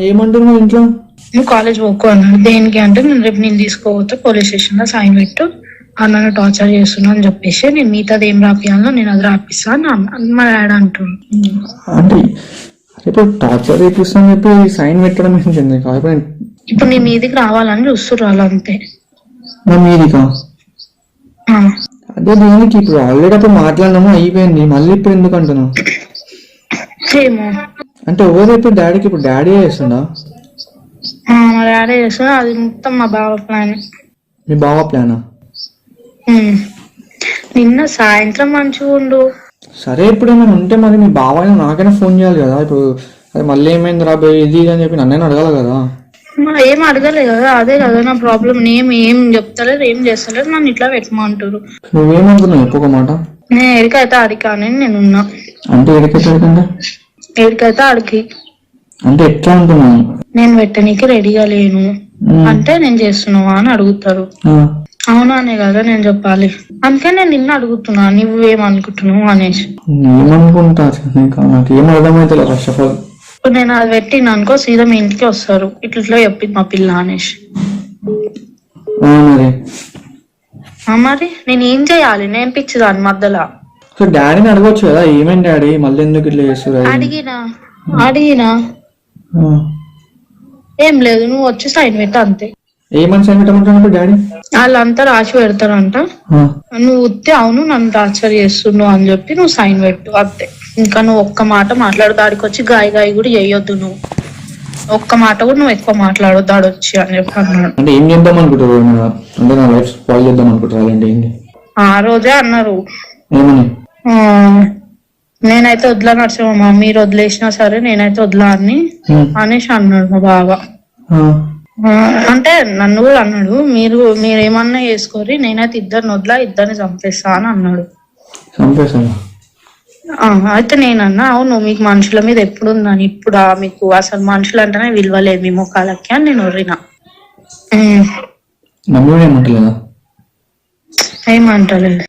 ఏమంటున్నావు ఇంట్లో? నువ్వు కాలేజ్ పోకు అన్నాడు. దేనికి అంటే నేను రేపు నేను తీసుకోపోతే పోలీస్ స్టేషన్ లో సైన్ పెట్టు, అన్న టార్చర్ చేస్తున్నా అని చెప్పేసి నేను మిగతాది ఏం రాపియాలో నేను అది రాపిస్తా అని మా డాడీ అంటుండు. అంటే ఇప్పుడు టార్చర్ చేపిస్తాను చెప్పి సైన్ పెట్టడం ఏంటండి? ఇప్పుడు నీ మీదికి రావాలని చూస్తున్నారు వాళ్ళు అంతే. నా మీదికా? అదే దేనికి? ఇప్పుడు ఆల్రెడీ అప్పుడు మాట్లాడినాము, అయిపోయింది, మళ్ళీ ఇప్పుడు ఎందుకు అంటున్నావు? ఏమో అంటే ఎవరు ఇప్పుడు డాడీకి? ఇప్పుడు డాడీ చేస్తుండా? మా డాడీ చేస్తున్నా, అది మొత్తం మా బావ ప్లాన్. మీ బావ ప్లానా? నిన్న సాయంత్రం మంచిగా ఉండు. సరే ఇప్పుడు ఏమైనా ఉంటే మరి మీ బావ నాకైనా ఫోన్ చేయాలి కదా. ఇప్పుడు అది మళ్ళీ ఏమైంది రాబోయే ఇది అని చెప్పి నన్నైనా అడగాలి కదా. ఏం అడగలేదు కదా, అదే కదా నా ప్రాబ్లం. ఏం చెప్తలేదు, ఏం చేస్తలేదు, నన్ను ఇట్లా పెట్టమంటారు. నువ్వేమనుకున్నావు ఒక్కొక్క మాట? నేను ఎడికైతే అడిగానే నేనున్నా. అంటే ఎడికైతే ఎడికైతే అడిగి అంటే ఎట్లా అంటున్నాను? నేను పెట్టనీకి రెడీగా లేను అంటే నేను చేస్తున్నావా అని అడుగుతారు. అవునానే కదా నేను చెప్పాలి. అందుకే నేను నిన్న అడుగుతున్నా నువ్వేమనుకుంటున్నావు అనేసి. ఏమనుకుంటా నాకు ఏం అర్థమైతే ఫస్ట్ ఆఫ్ ఆల్. ఇప్పుడు నేను అది పెట్టిన అనుకో సీదా మీ ఇంటికి వస్తారు, ఇట్లా చెప్పింది మా పిల్ల అనేసి. మరి నేను ఏం చేయాలి? నేను పిచ్చిదాన్ని మధ్యలో. డాడీని అడగొచ్చు కదా, ఏమైంది డాడీ మళ్ళీ ఎందుకు ఇట్లా చేస్తారు? అడిగినా ఏం లేదు, నువ్వు వచ్చి సైన్ పెట్ట అంతే. ఏమని సైన్ పెట్టమంటున్నప్పుడు డాడీ? వాళ్ళంతా రాసి పెడతారంట, నువ్వు ఉత్తే అవును నన్ను టార్చర్ చేస్తున్నావు అని చెప్పి నువ్వు సైన్ పెట్టు అంతే. ఇంకా నువ్వు ఒక్క మాట మాట్లాడు, దాడికి వచ్చి గాయ కూడా చేయొద్దు. నువ్వు ఒక్క మాట కూడా నువ్వు ఎక్కువ మాట్లాడొద్దు దాడి వచ్చి అని చెప్పి అన్నాడు. అంటే ఏం చేద్దాం అనుకుంటారు? అంటే నా లైఫ్ స్పాయిల్ చేద్దాం అనుకుంటారు? ఆ రోజే అన్నారు. ఏమని? నేనైతే వదిలా నడుచుమా, మీరు వదిలేసినా సరే నేనైతే వదిలా అని అనేసి అన్నాడు మా బావ. అంటే నన్ను కూడా అన్నాడు, మీరేమన్నా చేసుకోరి, నేనైతే ఇద్దరిని వదిలా, ఇద్దరిని చంపేస్తా అని అన్నాడు. అయితే నేనన్నా అవును మీకు మనుషుల మీద ఎప్పుడు ఉందని, ఇప్పుడు మీకు అసలు మనుషులు అంటేనే విలువలేదు మీ ముఖాలకి అని నేను ఒర్రినా. ఏమంటలేదు.